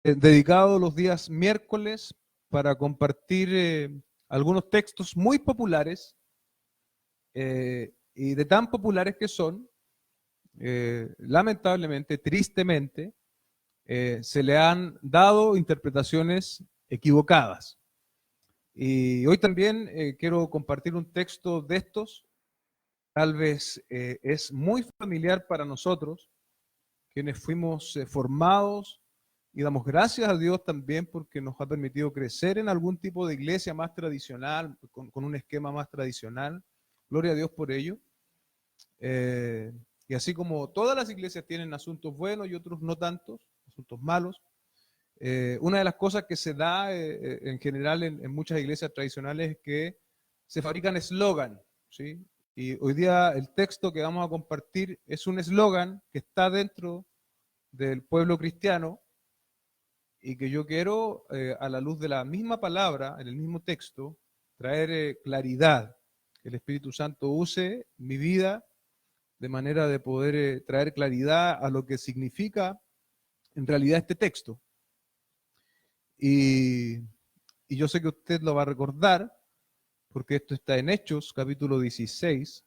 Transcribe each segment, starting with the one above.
dedicado los días miércoles para compartir algunos textos muy populares y de tan populares que son, lamentablemente, tristemente, se le han dado interpretaciones equivocadas. Y hoy también quiero compartir un texto de estos, tal vez es muy familiar para nosotros, quienes fuimos formados y damos gracias a Dios también porque nos ha permitido crecer en algún tipo de iglesia más tradicional, con un esquema más tradicional. Gloria a Dios por ello. Y así como todas las iglesias tienen asuntos buenos y otros no tantos, asuntos malos, una de las cosas que se da en general en muchas iglesias tradicionales es que se fabrican eslogan, ¿sí? Y hoy día el texto que vamos a compartir es un eslogan que está dentro del pueblo cristiano y que yo quiero, a la luz de la misma palabra, en el mismo texto, traer claridad. Que el Espíritu Santo use mi vida de manera de poder traer claridad a lo que significa en realidad este texto. Y, y yo sé que usted lo va a recordar, porque esto está en Hechos, capítulo 16,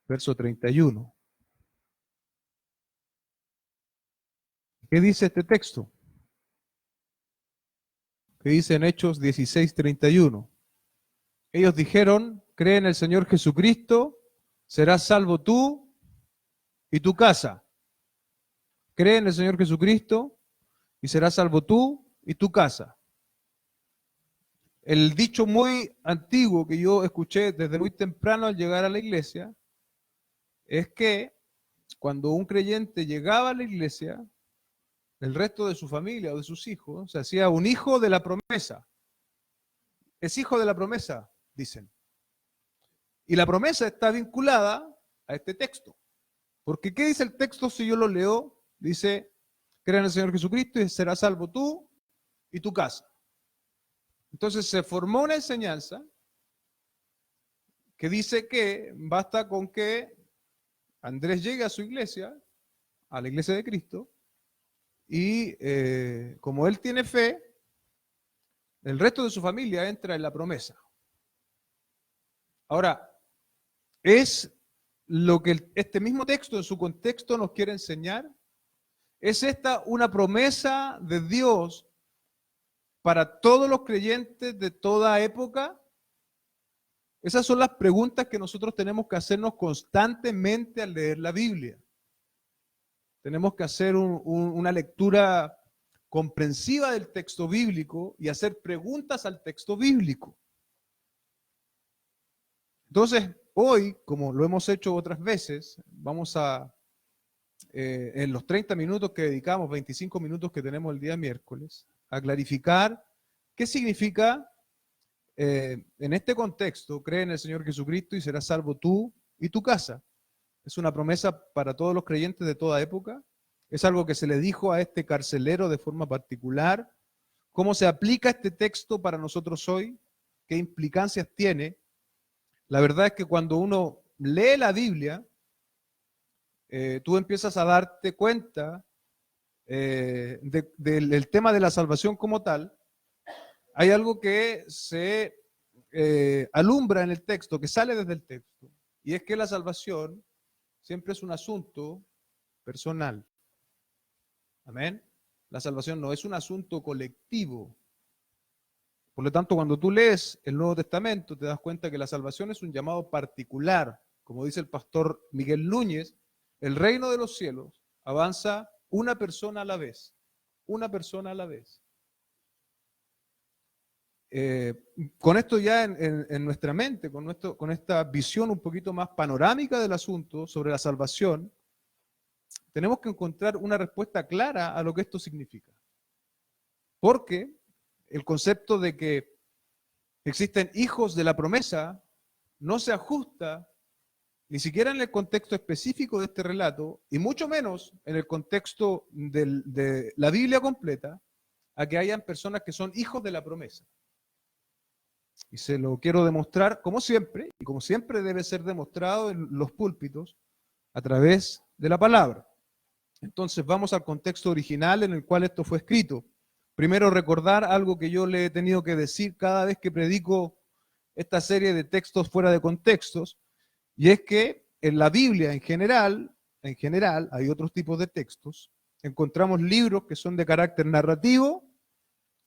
verso 31. ¿Qué dice este texto? ¿Qué dice en Hechos 16, 31? Ellos dijeron, cree en el Señor Jesucristo, serás salvo tú y tu casa. Cree en el Señor Jesucristo y serás salvo tú y tu casa. El dicho muy antiguo que yo escuché desde muy temprano al llegar a la iglesia es que cuando un creyente llegaba a la iglesia, el resto de su familia o de sus hijos se hacía un hijo de la promesa. Es hijo de la promesa, dicen. Y la promesa está vinculada a este texto. Porque ¿qué dice el texto si yo lo leo? Dice, crea en el Señor Jesucristo y serás salvo tú y tu casa. Entonces se formó una enseñanza que dice que basta con que Andrés llegue a su iglesia, a la iglesia de Cristo, y como él tiene fe, el resto de su familia entra en la promesa. Ahora, es lo que este mismo texto en su contexto nos quiere enseñar. ¿Es esta una promesa de Dios para todos los creyentes de toda época? Esas son las preguntas que nosotros tenemos que hacernos constantemente al leer la Biblia. Tenemos que hacer una lectura comprensiva del texto bíblico y hacer preguntas al texto bíblico. Entonces, hoy, como lo hemos hecho otras veces, vamos a, en los 30 minutos que dedicamos, 25 minutos que tenemos el día miércoles, a clarificar qué significa, en este contexto, cree en el Señor Jesucristo y serás salvo tú y tu casa. Es una promesa para todos los creyentes de toda época. Es algo que se le dijo a este carcelero de forma particular. ¿Cómo se aplica este texto para nosotros hoy? ¿Qué implicancias tiene? La verdad es que cuando uno lee la Biblia, tú empiezas a darte cuenta del tema de la salvación como tal. Hay algo que se alumbra en el texto, que sale desde el texto, y es que la salvación siempre es un asunto personal. Amén. La salvación no es un asunto colectivo. Por lo tanto, cuando tú lees el Nuevo Testamento, te das cuenta que la salvación es un llamado particular. Como dice el pastor Miguel Núñez, el reino de los cielos avanza una persona a la vez. Una persona a la vez. Con esto ya en nuestra mente, con esta visión un poquito más panorámica del asunto sobre la salvación, tenemos que encontrar una respuesta clara a lo que esto significa. Porque el concepto de que existen hijos de la promesa no se ajusta ni siquiera en el contexto específico de este relato, y mucho menos en el contexto de la Biblia completa, a que hayan personas que son hijos de la promesa. Y se lo quiero demostrar, como siempre, y como siempre debe ser demostrado en los púlpitos, a través de la palabra. Entonces vamos al contexto original en el cual esto fue escrito. Primero recordar algo que yo le he tenido que decir cada vez que predico esta serie de textos fuera de contextos, y es que en la Biblia en general hay otros tipos de textos. Encontramos libros que son de carácter narrativo,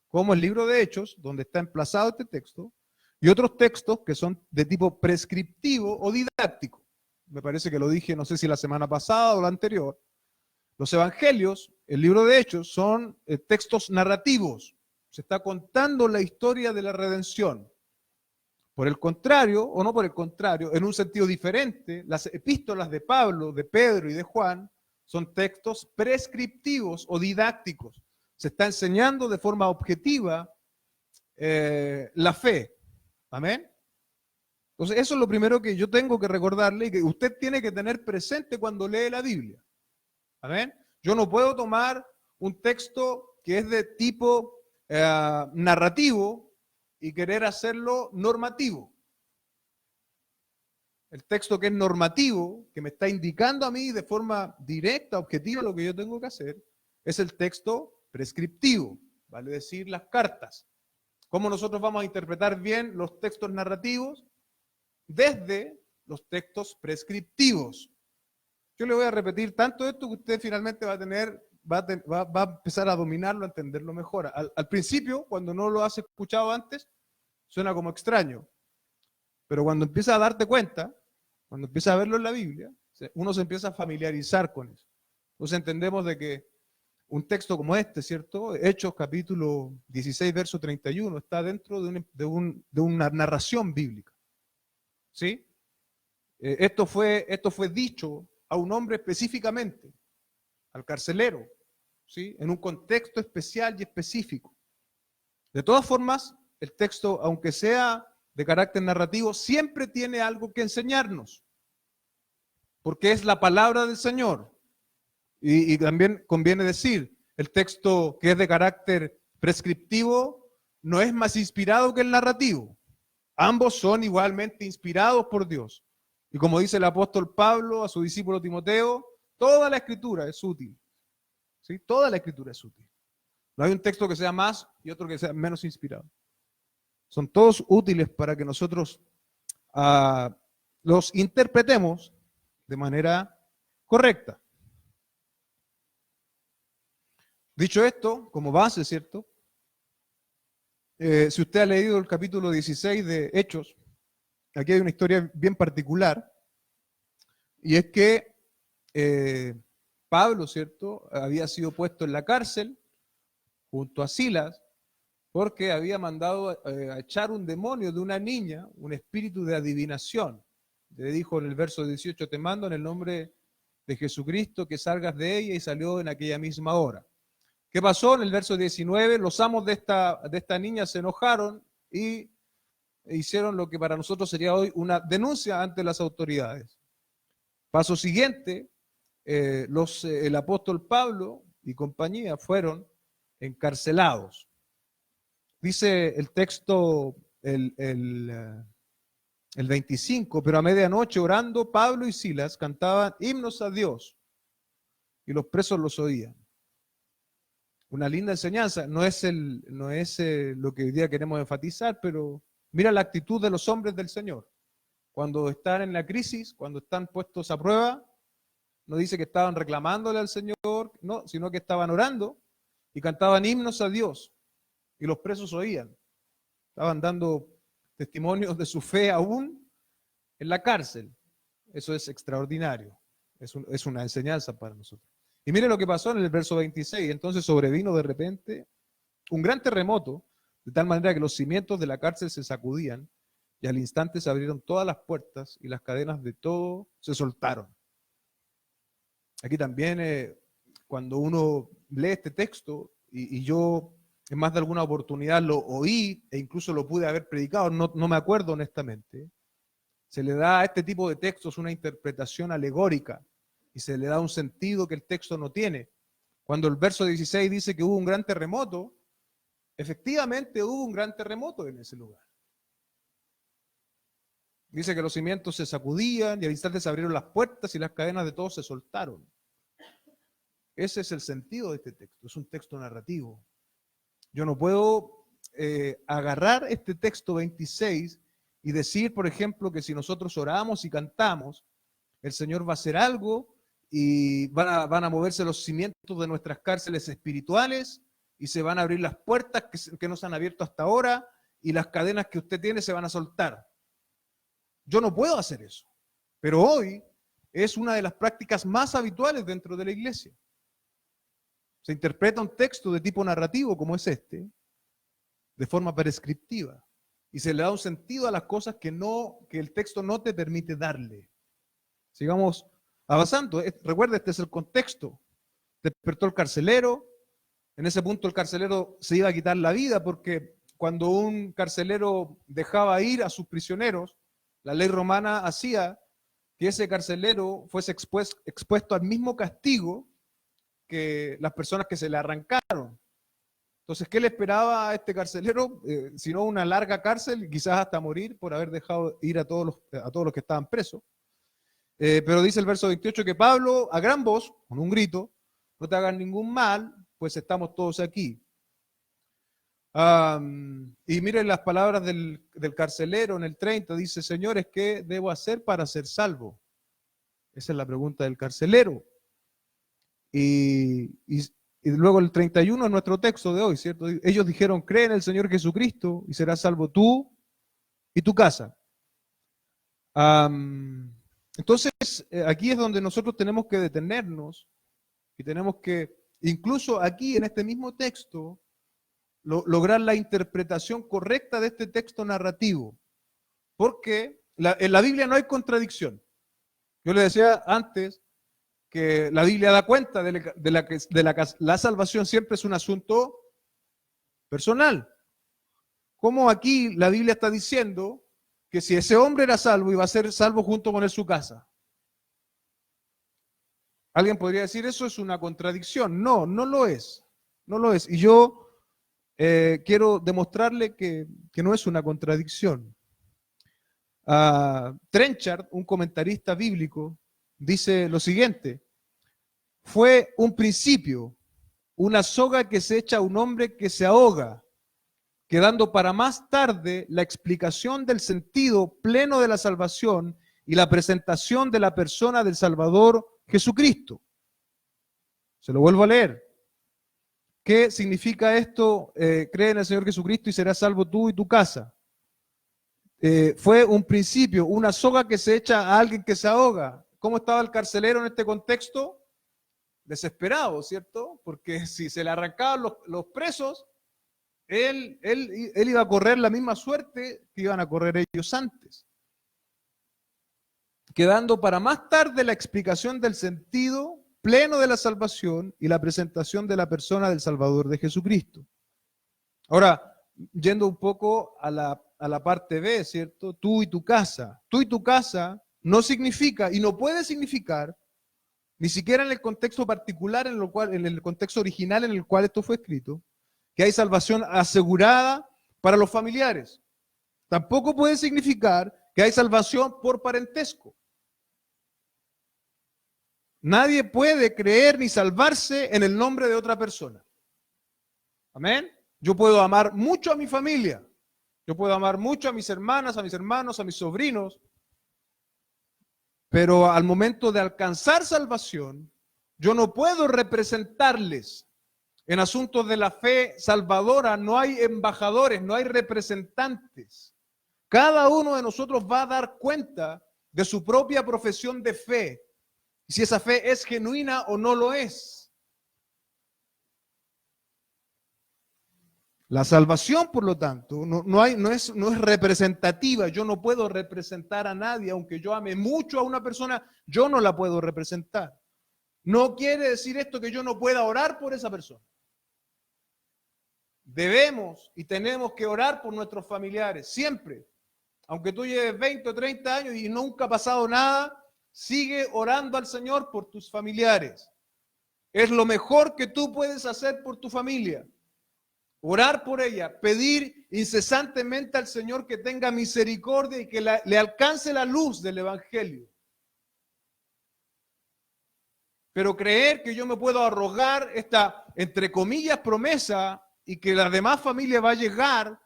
como el libro de Hechos, donde está emplazado este texto, y otros textos que son de tipo prescriptivo o didáctico. Me parece que lo dije, no sé si la semana pasada o la anterior. Los evangelios, el libro de Hechos, son textos narrativos. Se está contando la historia de la redención. Por el contrario, o no por el contrario, en un sentido diferente, las epístolas de Pablo, de Pedro y de Juan son textos prescriptivos o didácticos. Se está enseñando de forma objetiva la fe. Amén. Entonces, eso es lo primero que yo tengo que recordarle y que usted tiene que tener presente cuando lee la Biblia. Amén. Yo no puedo tomar un texto que es de tipo narrativo y querer hacerlo normativo. El texto que es normativo, que me está indicando a mí de forma directa, objetiva, lo que yo tengo que hacer, es el texto prescriptivo, vale decir, las cartas. ¿Cómo nosotros vamos a interpretar bien los textos narrativos? Desde los textos prescriptivos. Yo le voy a repetir tanto esto que usted finalmente va a empezar a dominarlo, a entenderlo mejor. Al principio, cuando no lo has escuchado antes, suena como extraño. Pero cuando empieza a darte cuenta, cuando empieza a verlo en la Biblia, uno se empieza a familiarizar con eso. Entonces entendemos de que un texto como este, ¿cierto? Hechos capítulo 16, verso 31, está dentro de una narración bíblica. ¿Sí? Esto fue dicho a un hombre específicamente, al carcelero, ¿sí? En un contexto especial y específico. De todas formas, el texto, aunque sea de carácter narrativo, siempre tiene algo que enseñarnos, porque es la palabra del Señor. Y también conviene decir, el texto que es de carácter prescriptivo no es más inspirado que el narrativo. Ambos son igualmente inspirados por Dios. Y como dice el apóstol Pablo a su discípulo Timoteo, toda la escritura es útil. ¿Sí? Toda la escritura es útil. No hay un texto que sea más y otro que sea menos inspirado. Son todos útiles para que nosotros los interpretemos de manera correcta. Dicho esto, como base, ¿cierto? Si usted ha leído el capítulo 16 de Hechos, aquí hay una historia bien particular, y es que Pablo, ¿cierto?, había sido puesto en la cárcel junto a Silas, porque había mandado a echar un demonio de una niña, un espíritu de adivinación. Le dijo en el verso 18, te mando en el nombre de Jesucristo que salgas de ella, y salió en aquella misma hora. ¿Qué pasó? En el verso 19, los amos de esta niña se enojaron y hicieron lo que para nosotros sería hoy una denuncia ante las autoridades. Paso siguiente, el apóstol Pablo y compañía fueron encarcelados. Dice el texto, el 25, pero a medianoche orando, Pablo y Silas cantaban himnos a Dios y los presos los oían. Una linda enseñanza, no es lo que hoy día queremos enfatizar, pero mira la actitud de los hombres del Señor. Cuando están en la crisis, cuando están puestos a prueba, no dice que estaban reclamándole al Señor, no, sino que estaban orando y cantaban himnos a Dios y los presos oían. Estaban dando testimonios de su fe aún en la cárcel. Eso es extraordinario. Es una enseñanza para nosotros. Y mire lo que pasó en el verso 26. Entonces sobrevino de repente un gran terremoto, de tal manera que los cimientos de la cárcel se sacudían, y al instante se abrieron todas las puertas y las cadenas de todo se soltaron. Aquí también, cuando uno lee este texto, y yo en más de alguna oportunidad lo oí e incluso lo pude haber predicado, no me acuerdo honestamente, se le da a este tipo de textos una interpretación alegórica y se le da un sentido que el texto no tiene. Cuando el verso 16 dice que hubo un gran terremoto, efectivamente hubo un gran terremoto en ese lugar. Dice que los cimientos se sacudían y al instante se abrieron las puertas y las cadenas de todos se soltaron. Ese es el sentido de este texto, es un texto narrativo. Yo no puedo agarrar este texto 26 y decir, por ejemplo, que si nosotros oramos y cantamos, el Señor va a hacer algo y van a moverse los cimientos de nuestras cárceles espirituales y se van a abrir las puertas que no se han abierto hasta ahora y las cadenas que usted tiene se van a soltar. Yo no puedo hacer eso, pero hoy es una de las prácticas más habituales dentro de la iglesia. Se interpreta un texto de tipo narrativo como es este, de forma prescriptiva, y se le da un sentido a las cosas que el texto no te permite darle. Sigamos avanzando. Recuerda, este es el contexto. Despertó el carcelero. En ese punto el carcelero se iba a quitar la vida porque cuando un carcelero dejaba ir a sus prisioneros, la ley romana hacía que ese carcelero fuese expuesto al mismo castigo que las personas que se le arrancaron. Entonces, ¿qué le esperaba a este carcelero? Sino una larga cárcel, quizás hasta morir por haber dejado ir a todos los que estaban presos. Pero dice el verso 28 que Pablo, a gran voz, con un grito, no te hagan ningún mal, pues estamos todos aquí. Y miren las palabras del carcelero en el 30, dice, señores, ¿qué debo hacer para ser salvo? Esa es la pregunta del carcelero. Y luego el 31 es nuestro texto de hoy, ¿cierto? Ellos dijeron, cree en el Señor Jesucristo y serás salvo tú y tu casa. Entonces, aquí es donde nosotros tenemos que detenernos y tenemos que, incluso aquí en este mismo texto, lograr la interpretación correcta de este texto narrativo. Porque en la Biblia no hay contradicción. Yo le decía antes que la Biblia da cuenta la salvación siempre es un asunto personal. Como aquí la Biblia está diciendo que si ese hombre era salvo, iba a ser salvo junto con él su casa. Alguien podría decir, eso es una contradicción. No, no lo es. No lo es. Y yo quiero demostrarle que no es una contradicción. Trenchard, un comentarista bíblico, dice lo siguiente: fue un principio, una soga que se echa a un hombre que se ahoga, quedando para más tarde la explicación del sentido pleno de la salvación y la presentación de la persona del Salvador Jesucristo. Se lo vuelvo a leer. ¿Qué significa esto? Cree en el Señor Jesucristo y serás salvo tú y tu casa. Fue un principio, una soga que se echa a alguien que se ahoga. ¿Cómo estaba el carcelero en este contexto? Desesperado, ¿cierto? Porque si se le arrancaban los presos, él iba a correr la misma suerte que iban a correr ellos antes. Quedando para más tarde la explicación del sentido pleno de la salvación y la presentación de la persona del Salvador de Jesucristo. Ahora, yendo un poco a la parte B, ¿cierto? Tú y tu casa. Tú y tu casa no significa y no puede significar, ni siquiera en el contexto particular en el contexto original en el cual esto fue escrito, que hay salvación asegurada para los familiares. Tampoco puede significar que hay salvación por parentesco. Nadie puede creer ni salvarse en el nombre de otra persona. Amén. Yo puedo amar mucho a mi familia. Yo puedo amar mucho a mis hermanas, a mis hermanos, a mis sobrinos. Pero al momento de alcanzar salvación, yo no puedo representarles. En asuntos de la fe salvadora no hay embajadores, no hay representantes. Cada uno de nosotros va a dar cuenta de su propia profesión de fe, si esa fe es genuina o no lo es. La salvación, por lo tanto, no es representativa. Yo no puedo representar a nadie, aunque yo ame mucho a una persona, yo no la puedo representar. No quiere decir esto que yo no pueda orar por esa persona. Debemos y tenemos que orar por nuestros familiares, siempre. Aunque tú lleves 20 o 30 años y nunca ha pasado nada, sigue orando al Señor por tus familiares. Es lo mejor que tú puedes hacer por tu familia. Orar por ella, pedir incesantemente al Señor que tenga misericordia y que le alcance la luz del Evangelio. Pero creer que yo me puedo arrogar esta, entre comillas, promesa y que la demás familia va a llegar,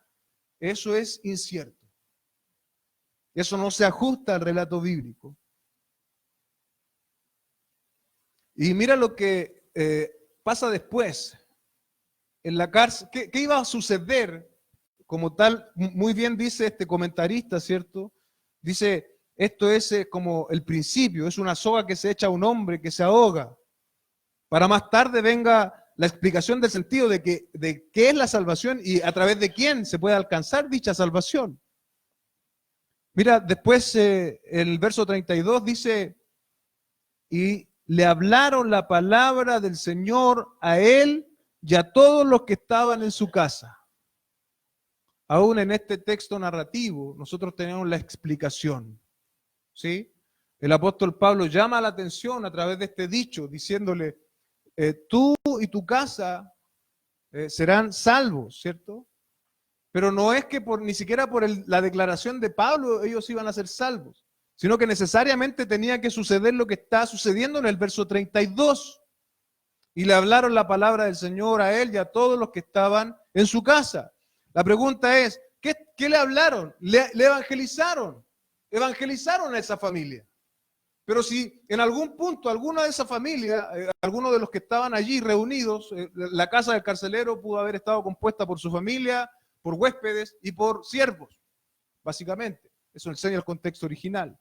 eso es incierto. Eso no se ajusta al relato bíblico. Y mira lo que pasa después. En la cárcel, ¿qué iba a suceder? Como tal, muy bien dice este comentarista, ¿cierto? Dice, esto es como el principio, es una soga que se echa a un hombre que se ahoga. Para más tarde venga la explicación del sentido de qué es la salvación y a través de quién se puede alcanzar dicha salvación. Mira, después el verso 32 dice, y le hablaron la palabra del Señor a él y a todos los que estaban en su casa. Aún en este texto narrativo, nosotros tenemos la explicación, ¿sí? El apóstol Pablo llama la atención a través de este dicho, diciéndole, tú y tu casa serán salvos, ¿cierto? Pero no es que ni siquiera por la declaración de Pablo ellos iban a ser salvos, sino que necesariamente tenía que suceder lo que está sucediendo en el verso 32. Y le hablaron la palabra del Señor a él y a todos los que estaban en su casa. La pregunta es, ¿qué le hablaron? Le evangelizaron. Evangelizaron a esa familia. Pero si en algún punto alguna de esa familia, alguno de los que estaban allí reunidos, la casa del carcelero pudo haber estado compuesta por su familia, por huéspedes y por siervos, básicamente. Eso enseña el contexto original.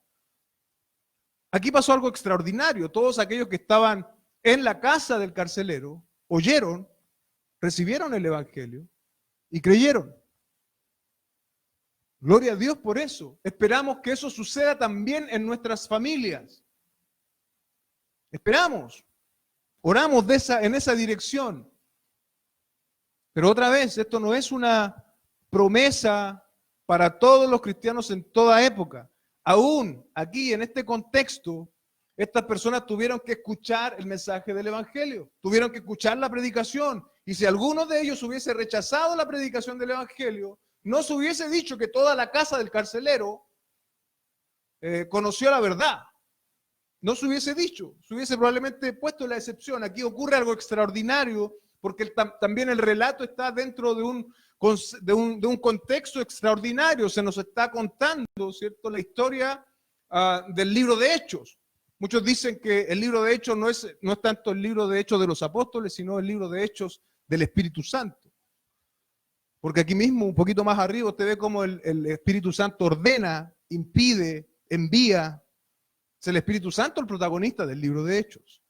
Aquí pasó algo extraordinario. Todos aquellos que estaban en la casa del carcelero oyeron, recibieron el evangelio y creyeron. Gloria a Dios por eso. Esperamos que eso suceda también en nuestras familias. Esperamos. Oramos en esa dirección. Pero otra vez, esto no es una promesa para todos los cristianos en toda época. Aún aquí, en este contexto, estas personas tuvieron que escuchar el mensaje del evangelio. Tuvieron que escuchar la predicación. Y si alguno de ellos hubiese rechazado la predicación del evangelio, no se hubiese dicho que toda la casa del carcelero conoció la verdad. No se hubiese dicho, se hubiese probablemente puesto la excepción. Aquí ocurre algo extraordinario porque también el relato está dentro de un contexto extraordinario. Se nos está contando, ¿cierto?, la historia del libro de Hechos. Muchos dicen que el libro de Hechos no es tanto el libro de Hechos de los apóstoles, sino el libro de Hechos del Espíritu Santo. Porque aquí mismo, un poquito más arriba, usted ve cómo el Espíritu Santo ordena, impide, envía. Es el Espíritu Santo el protagonista del libro de Hechos.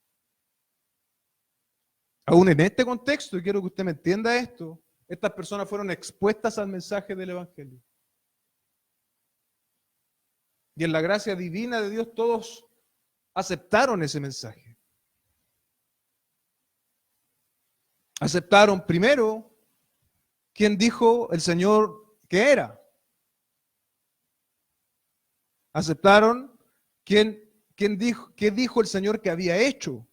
Aún en este contexto, y quiero que usted me entienda esto, estas personas fueron expuestas al mensaje del Evangelio. Y en la gracia divina de Dios todos aceptaron ese mensaje. Aceptaron primero ¿quién dijo el Señor que era? Aceptaron qué dijo el Señor que había hecho.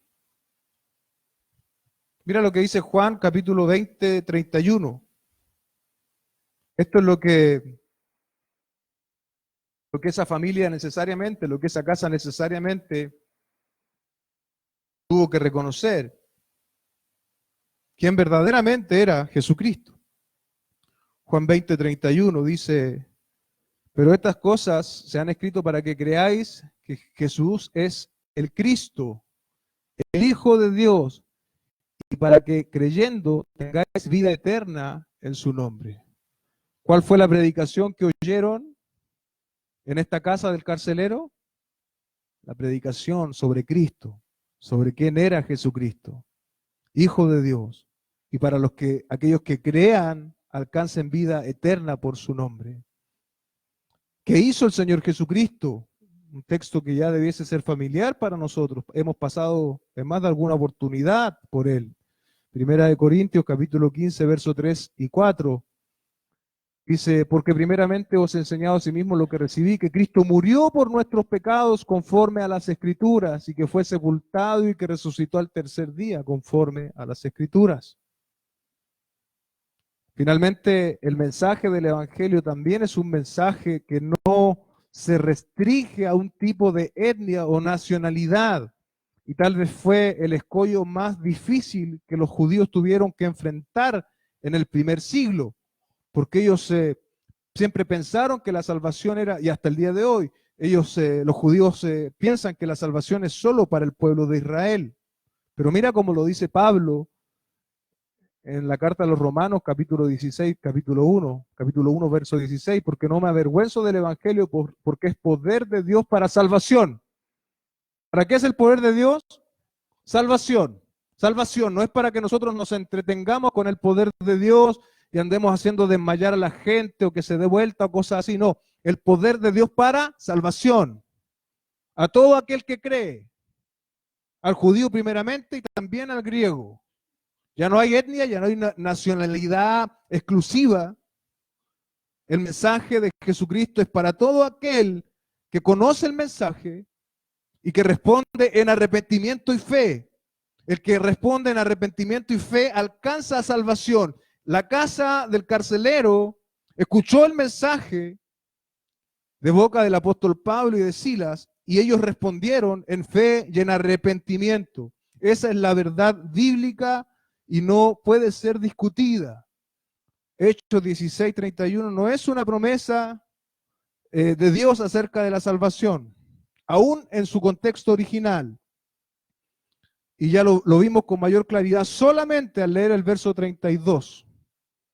Mira lo que dice Juan capítulo 20, 31. Esto es lo que esa familia necesariamente, lo que esa casa necesariamente tuvo que reconocer. Quién verdaderamente era Jesucristo. Juan 20, 31 dice, pero estas cosas se han escrito para que creáis que Jesús es el Cristo, el Hijo de Dios, y para que creyendo tengáis vida eterna en su nombre. ¿Cuál fue la predicación que oyeron en esta casa del carcelero? La predicación sobre Cristo, sobre quién era Jesucristo, Hijo de Dios, y para aquellos que crean alcancen vida eterna por su nombre. ¿Qué hizo el Señor Jesucristo? Un texto que ya debiese ser familiar para nosotros. Hemos pasado en más de alguna oportunidad por él. Primera de Corintios, capítulo 15, versos 3 y 4. Dice, porque primeramente os he enseñado a sí mismo lo que recibí, que Cristo murió por nuestros pecados conforme a las Escrituras, y que fue sepultado y que resucitó al tercer día conforme a las Escrituras. Finalmente, el mensaje del Evangelio también es un mensaje que no se restringe a un tipo de etnia o nacionalidad. y tal vez fue el escollo más difícil que los judíos tuvieron que enfrentar en el primer siglo, porque ellos siempre pensaron que la salvación era, y hasta el día de hoy, los judíos piensan que la salvación es solo para el pueblo de Israel. Pero mira cómo lo dice Pablo en la carta a los Romanos, capítulo 16, capítulo 1, verso 16, porque no me avergüenzo del Evangelio, porque es poder de Dios para salvación. ¿Para qué es el poder de Dios? Salvación. Salvación no es para que nosotros nos entretengamos con el poder de Dios y andemos haciendo desmayar a la gente o que se dé vuelta o cosas así. No, el poder de Dios para salvación. A todo aquel que cree. Al judío primeramente y también al griego. Ya no hay etnia, ya no hay nacionalidad exclusiva. El mensaje de Jesucristo es para todo aquel que conoce el mensaje y que responde en arrepentimiento y fe. El que responde en arrepentimiento y fe alcanza salvación. La casa del carcelero escuchó el mensaje de boca del apóstol Pablo y de Silas y ellos respondieron en fe y en arrepentimiento. Esa es la verdad bíblica y no puede ser discutida. Hechos 16:31 no es una promesa de Dios acerca de la salvación, aún en su contexto original. Y ya lo vimos con mayor claridad solamente al leer el verso 32,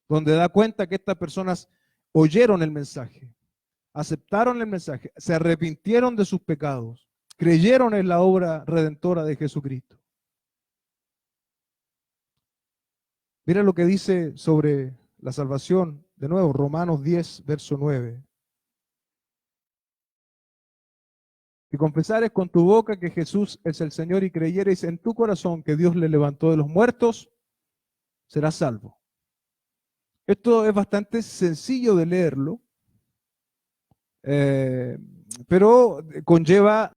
donde da cuenta que estas personas oyeron el mensaje, aceptaron el mensaje, se arrepintieron de sus pecados, creyeron en la obra redentora de Jesucristo. Mira lo que dice sobre la salvación, de nuevo, Romanos 10, verso 9. Si confesares con tu boca que Jesús es el Señor y creyeres en tu corazón que Dios le levantó de los muertos, serás salvo. Esto es bastante sencillo de leerlo, pero conlleva